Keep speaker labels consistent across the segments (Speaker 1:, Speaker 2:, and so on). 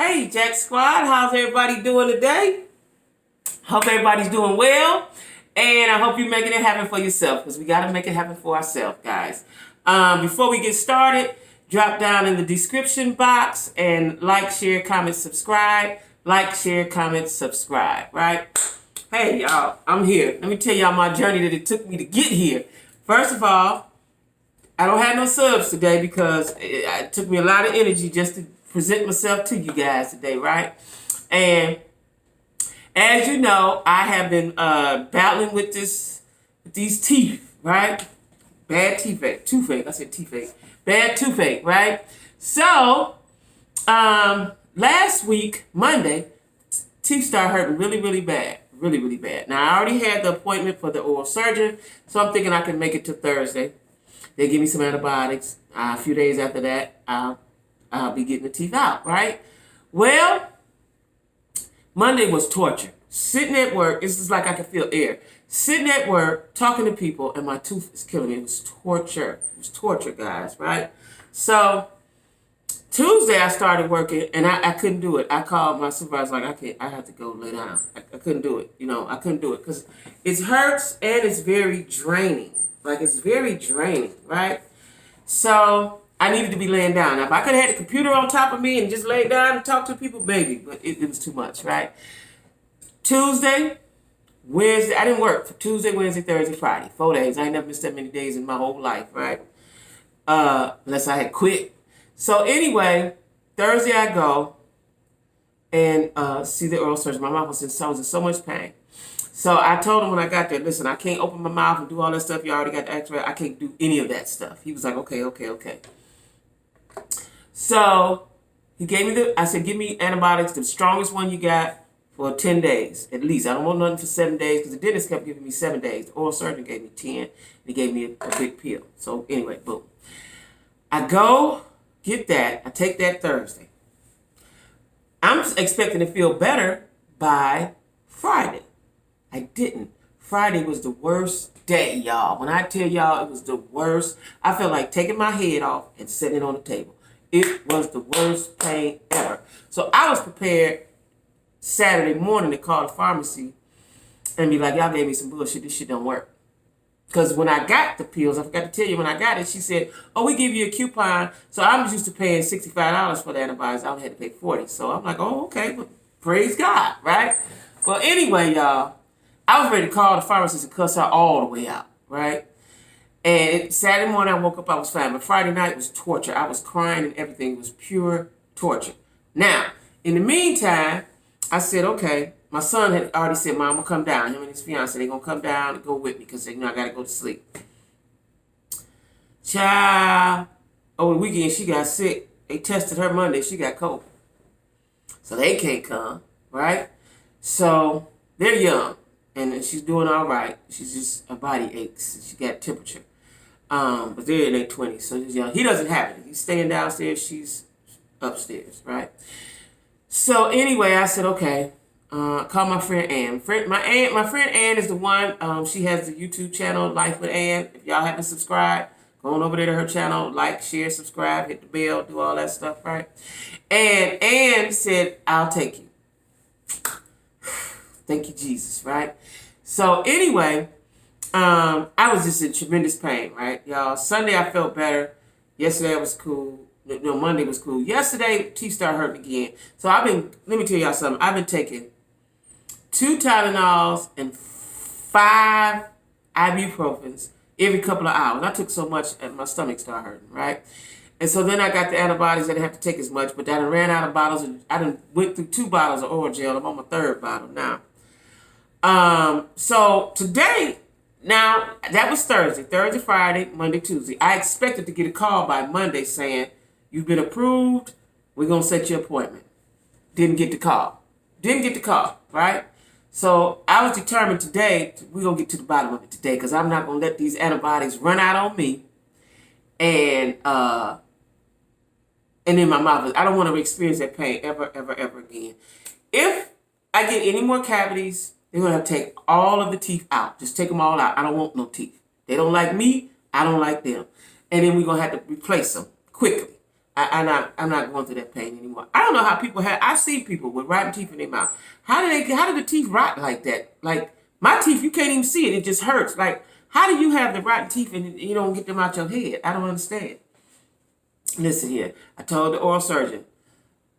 Speaker 1: Hey, Jacq Squad, how's everybody doing today? Hope everybody's doing well, and I hope you're making it happen for yourself because we got to make it happen for ourselves, guys. Before we get started, drop down in the description box and like, share, comment, subscribe. Like, share, comment, subscribe, right? Hey, y'all, I'm here. Let me tell y'all my journey that it took me to get here. First of all, I don't have no subs today because it took me a lot of energy just to present myself to you guys today, right? And as you know, I have been battling with these teeth, right? Bad toothache. I said toothache. Bad toothache, right? So, last week, Monday, teeth started hurting really, really bad. Really, really bad. Now, I already had the appointment for the oral surgeon, so I'm thinking I can make it to Thursday. They give me some antibiotics. A few days after that, I'll be getting the teeth out, right? Well, Monday was torture. Sitting at work, it's just like I could feel air. Sitting at work, talking to people, and my tooth is killing me. It was torture. It was torture, guys, right? So, Tuesday I started working, and I couldn't do it. I called my supervisor, like, I have to go lay down. I couldn't do it. I couldn't do it because it hurts and it's very draining. Like, it's very draining, right? So I needed to be laying down. Now, if I could have had the computer on top of me and just lay down and talk to people, baby, but it was too much, right? Tuesday, Wednesday, I didn't work for Tuesday, Wednesday, Thursday, Friday. 4 days. I ain't never missed that many days in my whole life, right? Unless I had quit. So anyway, Thursday I go and see the oral surgeon. My mouth was in so much pain. So I told him when I got there, listen, I can't open my mouth and do all that stuff. You already got the x-ray. I can't do any of that stuff. He was like, okay. So he gave me I said, give me antibiotics, the strongest one you got for 10 days, at least. I don't want nothing for 7 days because the dentist kept giving me 7 days. The oral surgeon gave me 10, and he gave me a big pill. So anyway, boom. I go get that. I take that Thursday. I'm expecting to feel better by Friday. I didn't. Friday was the worst day, y'all. When I tell y'all it was the worst, I felt like taking my head off and setting it on the table. It was the worst pain ever. So I was prepared Saturday morning to call the pharmacy and be like, y'all gave me some bullshit. This shit don't work. Because when I got the pills, I forgot to tell you, when I got it, she said, oh, we give you a coupon. So I was used to paying $65 for the antibiotics. I only had to pay $40. So I'm like, oh, okay. Well, praise God, right? Well, anyway, y'all, I was ready to call the pharmacist and cuss her all the way out, right? And Saturday morning I woke up, I was fine. But Friday night was torture. I was crying and everything. It was pure torture. Now, in the meantime, I said, okay, my son had already said, Mom, I'm going to come down. Him and his fiance, they're going to come down and go with me because I got to go to sleep. Child, over the weekend, she got sick. They tested her Monday. She got COVID. So they can't come, right? So they're young. And she's doing all right. She's just, her body aches. She got temperature. But they're in their 20s, so she's young. He doesn't have it. He's staying downstairs. She's upstairs, right? So anyway, I said, okay, call my friend Ann. My friend Ann is the one, she has the YouTube channel, Life with Ann. If y'all haven't subscribed, go on over there to her channel, like, share, subscribe, hit the bell, do all that stuff, right? And Ann said, I'll take you. Thank you, Jesus, right? So anyway, I was just in tremendous pain, right, y'all? Sunday I felt better. Yesterday I was cool. No, Monday was cool. Yesterday, teeth started hurting again. So let me tell y'all something. I've been taking 2 Tylenols and 5 ibuprofens every couple of hours. I took so much and my stomach started hurting, right? And so then I got the antibiotics. I didn't have to take as much, but I done ran out of bottles. I done went through 2 bottles of oral gel. I'm on my 3rd bottle now. So today, now that was Thursday, Friday, Monday, Tuesday. I expected to get a call by Monday saying, you've been approved. We're going to set your appointment. Didn't get the call, right? So I was determined today, we're going to get to the bottom of it today because I'm not going to let these antibiotics run out on me and in my mouth. I don't want to experience that pain ever again. If I get any more cavities, they're going to have to take all of the teeth out. Just take them all out. I don't want no teeth. They don't like me. I don't like them. And then we're going to have to replace them quickly. I'm not going through that pain anymore. I don't know how people have. I've seen people with rotten teeth in their mouth. How do the teeth rot like that? Like my teeth, you can't even see it. It just hurts. Like how do you have the rotten teeth and you don't get them out your head? I don't understand. Listen here. I told the oral surgeon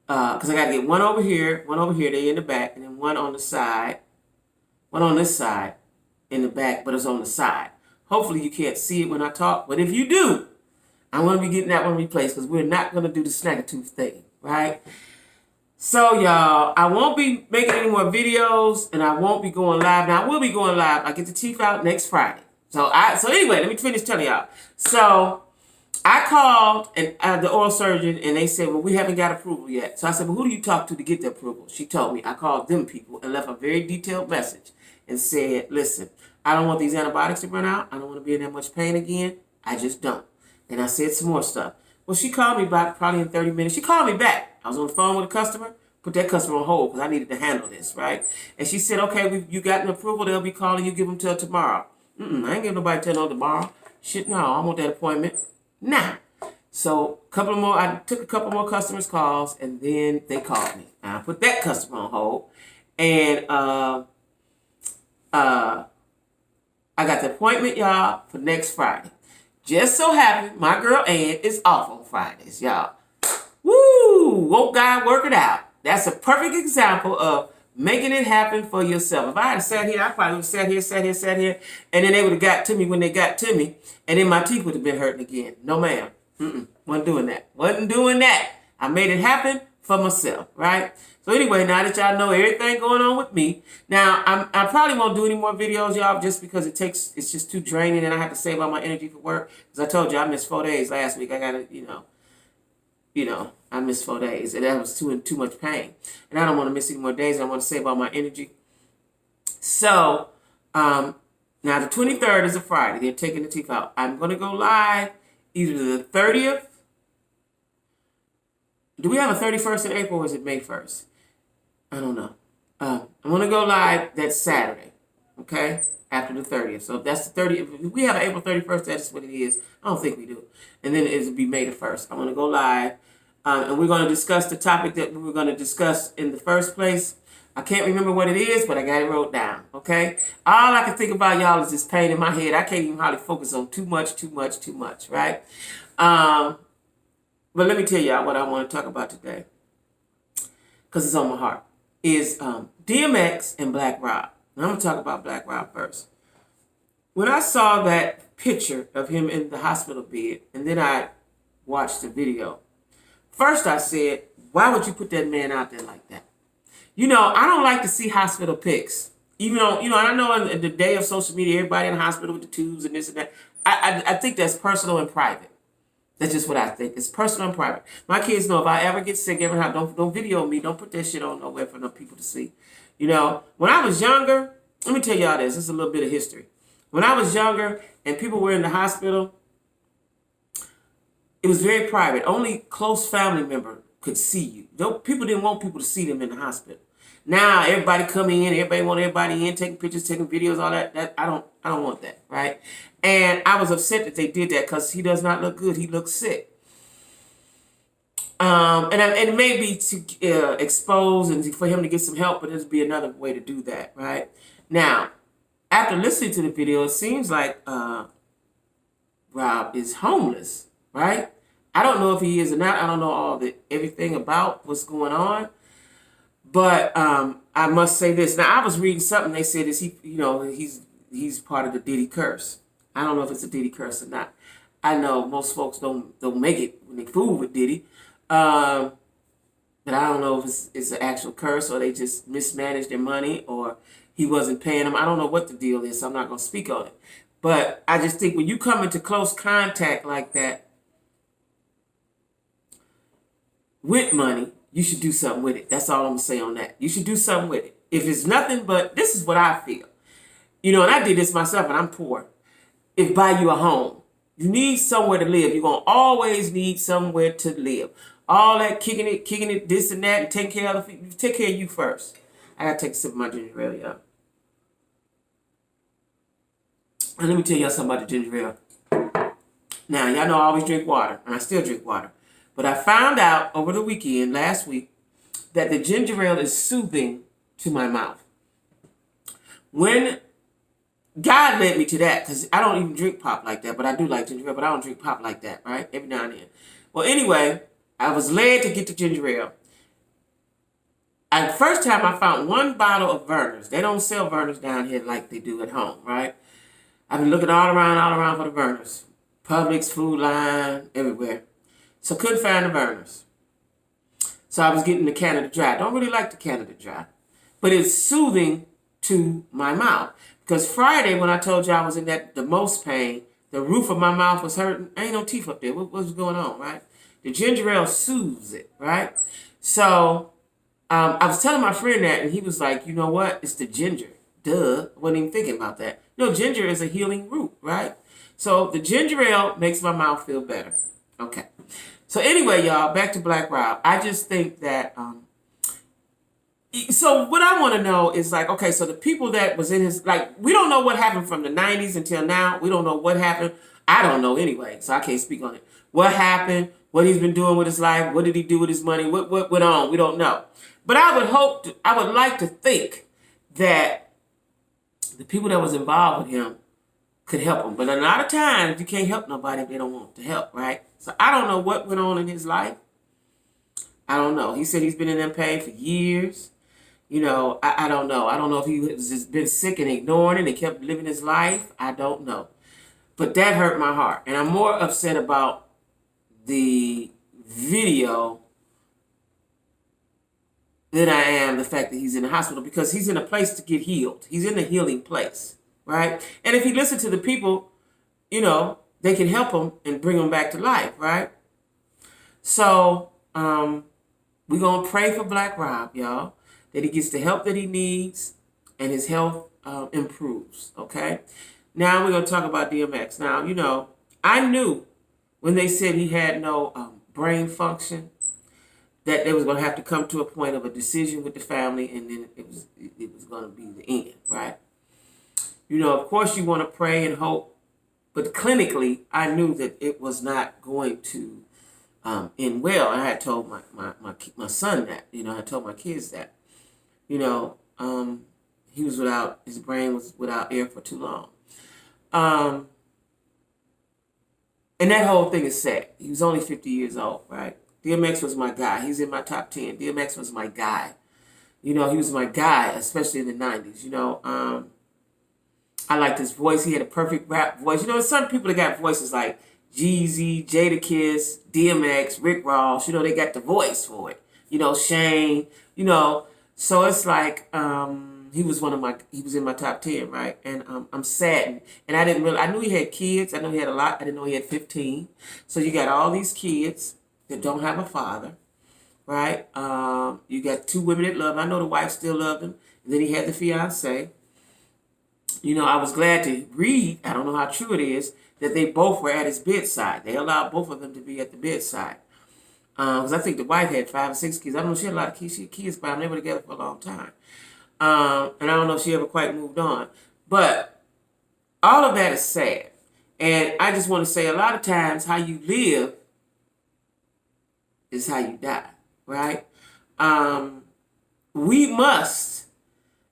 Speaker 1: because I got to get one over here, they in the back, and then one on the side, one on this side in the back, but it's on the side. Hopefully you can't see it when I talk, but if you do, I'm going to be getting that one replaced because we're not going to do the snagger-tooth thing, right? So, y'all, I won't be making any more videos, and I won't be going live. Now, I will be going live. I get the teeth out next Friday. So anyway, let me finish telling y'all. So, I called the oral surgeon, and they said, well, we haven't got approval yet. So, I said, well, who do you talk to get the approval? She told me. I called them people and left a very detailed message and said, listen, I don't want these antibiotics to run out. I don't want to be in that much pain again. I just don't. And I said some more stuff. Well, she called me back probably in 30 minutes. She called me back. I was on the phone with a customer. Put that customer on hold because I needed to handle this, right? And she said, okay, you got an approval. They'll be calling you. Give them till tomorrow. I ain't giving nobody till tomorrow. Shit, no. I want that appointment now. So I took a couple more customers' calls, and then they called me. And I put that customer on hold. And I got the appointment, y'all, for next Friday. Just so happened, my girl Ann is off on Fridays, y'all. Woo! Won't God work it out? That's a perfect example of making it happen for yourself. If I had sat here, I probably would have sat here, and then they would have got to me when they got to me, and then my teeth would have been hurting again. No, ma'am. Wasn't doing that. I made it happen for myself, right? So anyway, now that y'all know everything going on with me, now I probably won't do any more videos, y'all, just because it's just too draining, and I have to save all my energy for work. Because I told you I missed 4 days last week. I gotta, I missed 4 days, and that was too much pain, and I don't want to miss any more days. And I want to save all my energy. So now the 23rd is a Friday. They're taking the teeth out. I'm gonna go live either the 30th. Do we have a 31st in April, or is it May 1st? I don't know. I'm going to go live that Saturday, okay, after the 30th. So if that's the 30th, if we have an April 31st, that's what it is. I don't think we do. And then it'll be May the 1st. I'm going to go live, and we're going to discuss the topic that we were going to discuss in the first place. I can't remember what it is, but I got it wrote down, okay? All I can think about, y'all, is this pain in my head. I can't even hardly focus on too much, right? But let me tell y'all what I want to talk about today, because it's on my heart, is DMX and Black Rob. And I'm going to talk about Black Rob first. When I saw that picture of him in the hospital bed, and then I watched the video, first I said, why would you put that man out there like that? I don't like to see hospital pics. Even though, and I know in the day of social media, everybody in the hospital with the tubes and this and that. I think that's personal and private. That's just what I think. It's personal and private. My kids know if I ever get sick, don't video me. Don't put that shit on nowhere for no people to see. When I was younger, let me tell y'all this. This is a little bit of history. When I was younger and people were in the hospital, it was very private. Only close family member could see you. People didn't want people to see them in the hospital. Now everybody come in, everybody want everybody in, taking pictures, taking videos, all that. That I don't want that, right? And I was upset that they did that because he does not look good. He looks sick. And it may be to expose and for him to get some help, but there'd be another way to do that, right? Now, after listening to the video, it seems like Rob is homeless, right? I don't know if he is or not. I don't know everything about what's going on. But I must say this. Now, I was reading something. They said he's part of the Diddy curse. I don't know if it's a Diddy curse or not. I know most folks don't make it when they fool with Diddy. But I don't know if it's an actual curse or they just mismanaged their money or he wasn't paying them. I don't know what the deal is, so I'm not going to speak on it. But I just think when you come into close contact like that with money, you should do something with it. That's all I'm going to say on that. You should do something with it. If it's nothing but, this is what I feel. And I did this myself, and I'm poor. If buy you a home, you need somewhere to live. You're going to always need somewhere to live. All that kicking it, this and that, and taking care of you take care of you first. I got to take a sip of my ginger ale, y'all. And let me tell y'all something about the ginger ale. Now, y'all know I always drink water, and I still drink water. But I found out over the weekend, last week, that the ginger ale is soothing to my mouth. When God led me to that, because I don't even drink pop like that, but I do like ginger ale, but I don't drink pop like that, right? Every now and then. Well, anyway, I was led to get the ginger ale. First time I found one bottle of Vernors. They don't sell Vernors down here like they do at home, right? I've been looking all around for the Vernors. Publix, Food Line, everywhere. So couldn't find the Vernors. So I was getting the Canada Dry. Don't really like the Canada Dry. But it's soothing to my mouth. Because Friday, when I told you I was in the most pain, the roof of my mouth was hurting. Ain't no teeth up there. What was going on, right? The ginger ale soothes it, right? So I was telling my friend that, and he was like, you know what? It's the ginger. Duh. I wasn't even thinking about that. No, ginger is a healing root, right? So the ginger ale makes my mouth feel better. Okay. So anyway, y'all, back to Black Rob. I just think that, so what I want to know is like, okay, so the people that was in his, like, we don't know what happened from the 90s until now. We don't know what happened. I don't know anyway, so I can't speak on it. What happened, what he's been doing with his life, what did he do with his money, what went on, we don't know. But I would like to think that the people that was involved with him could help him. But a lot of times, you can't help nobody if they don't want to help, right? So I don't know what went on in his life. I don't know. He said he's been in that pain for years. You know, I don't know. I don't know if he has just been sick and ignoring it and kept living his life. I don't know. But that hurt my heart. And I'm more upset about the video than I am the fact that he's in the hospital, because he's in a place to get healed. He's in a healing place, right? And if he listened to the people, you know, they can help him and bring him back to life, right? So we're going to pray for Black Rob, y'all, that he gets the help that he needs and his health improves, okay? Now we're going to talk about DMX. Now, you know, I knew when they said he had no brain function that they was going to have to come to a point of a decision with the family, and then it was going to be the end, right? You know, of course you want to pray and hope, but clinically, I knew that it was not going to end well. I had told my son that, you know, I told my kids that, you know, his brain was without air for too long. And that whole thing is sad. He was only 50 years old, right? DMX was my guy. He's in my top 10. DMX was my guy. You know, he was my guy, especially in the 90s. You know, I liked his voice. He had a perfect rap voice. You know, some people that got voices like Jeezy, Jadakiss, DMX, Rick Ross. You know, they got the voice for it. You know, Shane. You know, so it's like he was in my top 10, right? And I'm saddened. And I knew he had kids. I knew he had a lot. I didn't know he had 15. So you got all these kids that don't have a father, right? You got two women that love him. I know the wife still loved him. And then he had the fiance. You know, I was glad to read, I don't know how true it is, that they both were at his bedside. They allowed both of them to be at the bedside. Because I think the wife had 5 or 6 kids. I don't know if she had a lot of kids. She had kids, but they were together for a long time. And I don't know if she ever quite moved on. But all of that is sad. And I just want to say, a lot of times how you live is how you die, right? We must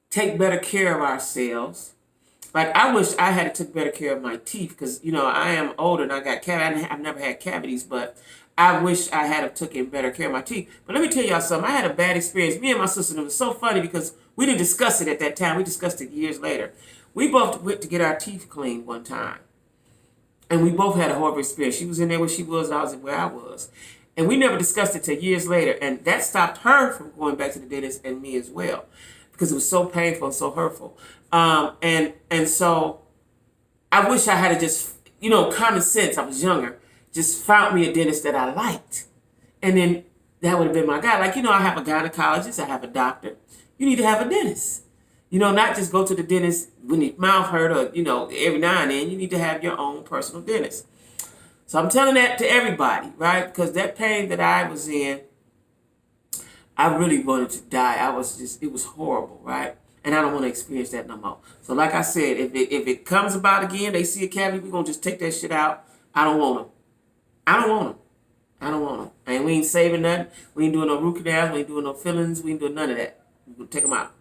Speaker 1: take better care of ourselves. Like, I wish I had took better care of my teeth, because, you know, I am older and I got cavities. I've never had cavities, but I wish I had taken better care of my teeth. But let me tell y'all something. I had a bad experience. Me and my sister, it was so funny because we didn't discuss it at that time. We discussed it years later. We both went to get our teeth cleaned one time. And we both had a horrible experience. She was in there where she was, and I was where I was. And we never discussed it till years later. And that stopped her from going back to the dentist, and me as well, because it was so painful and so hurtful. And so I wish I had just, you know, common sense. I was younger. Just found me a dentist that I liked. And then that would have been my guy. Like, you know, I have a gynecologist. I have a doctor. You need to have a dentist. You know, not just go to the dentist when your mouth hurt or, you know, every now and then. You need to have your own personal dentist. So I'm telling that to everybody, right? Because that pain that I was in, I really wanted to die. It was horrible, right? And I don't want to experience that no more. So like I said, if it comes about again, they see a cavity, we're going to just take that shit out. I don't want them. I don't want them. I don't want them. And we ain't saving nothing. We ain't doing no root canals. We ain't doing no fillings. We ain't doing none of that. We're going to take them out.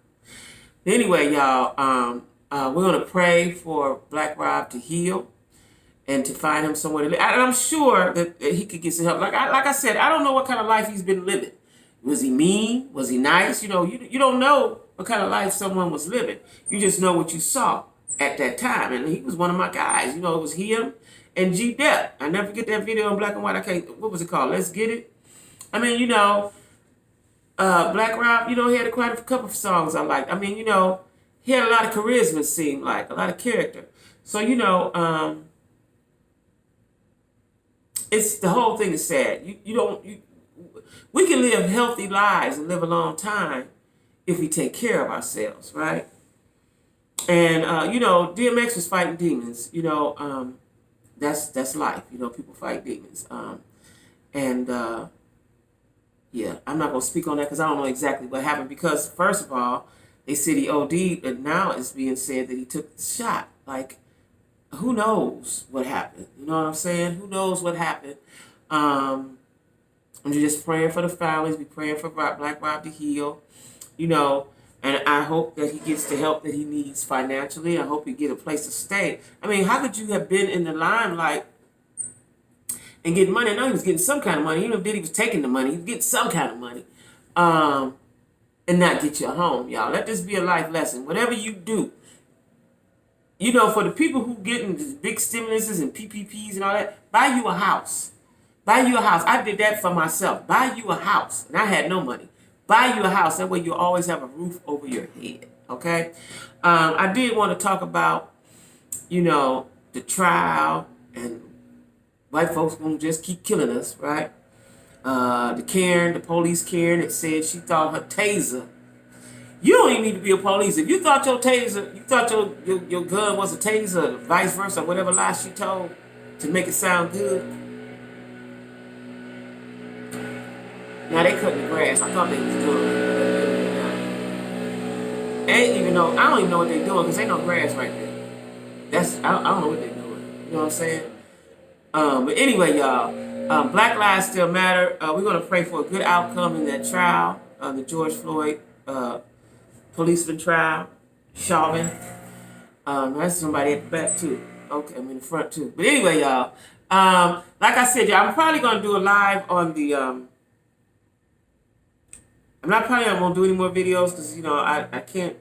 Speaker 1: Anyway, y'all, we're going to pray for Black Rob to heal and to find him somewhere to live. And I'm sure that he could get some help. Like I said, I don't know what kind of life he's been living. Was he mean? Was he nice? You know, you don't know what kind of life someone was living. You just know what you saw at that time. And he was one of my guys. You know, it was him and Jacq. I never forget that video in black and white. What was it called? Let's Get It. I mean, you know, Black Rob, you know, he had quite a couple of songs I liked. I mean, you know, he had a lot of charisma, it seemed like, a lot of character. So, you know, it's the whole thing is sad. We can live healthy lives and live a long time if we take care of ourselves, right? And you know, DMX was fighting demons. You know, that's life. You know, people fight demons. And yeah, I'm not gonna speak on that because I don't know exactly what happened. Because first of all, they said he OD'd, and now it's being said that he took the shot. Like, who knows what happened? You know what I'm saying? Who knows what happened? I'm just praying for the families. Be praying for Black Rob to heal. You know, and I hope that he gets the help that he needs financially. I hope he get a place to stay. I mean, how could you have been in the limelight and getting money? I know he was getting some kind of money. Even if he was taking the money, he was getting some kind of money. And not get you a home, y'all. Let this be a life lesson. Whatever you do, you know, for the people who getting these big stimuluses and PPPs and all that, buy you a house. Buy you a house. I did that for myself. Buy you a house. And I had no money. Buy you a house. That way you always have a roof over your head. Okay? I did want to talk about, you know, the trial and white folks gonna just keep killing us, right? The police Karen that said she thought her taser. You don't even need to be a police. If you thought your taser, you thought your gun was a taser, vice versa, whatever lie she told to make it sound good. Now they cutting the grass. I thought they was doing it. Ain't even know. I don't even know what they're doing because ain't no grass right there. I don't know what they're doing. You know what I'm saying? But anyway, y'all, Black Lives Still Matter. We're gonna pray for a good outcome in that trial, the George Floyd policeman trial, Chauvin. That's somebody at the back too. Okay, I'm in the front too. But anyway, y'all, like I said, y'all, I'm probably gonna do a live on the. I'm not gonna do any more videos because, you know, I can't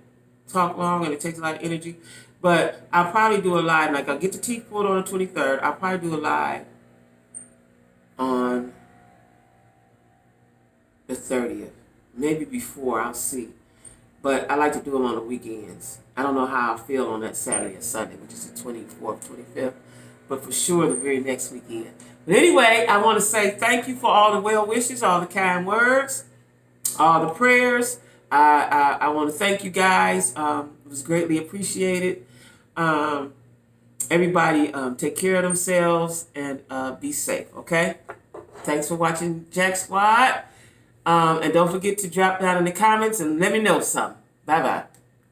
Speaker 1: talk long and it takes a lot of energy. But I'll probably do a live. Like, I'll get the teeth pulled on the 23rd. I'll probably do a live on the 30th. Maybe before, I'll see. But I like to do them on the weekends. I don't know how I feel on that Saturday or Sunday, which is the 24th, 25th. But for sure, the very next weekend. But anyway, I want to say thank you for all the well wishes, all the kind words, all the prayers. I want to thank you guys. It was greatly appreciated. Everybody take care of themselves and be safe, okay? Thanks for watching Jacq Squad. And don't forget to drop down in the comments and let me know something. Bye-bye.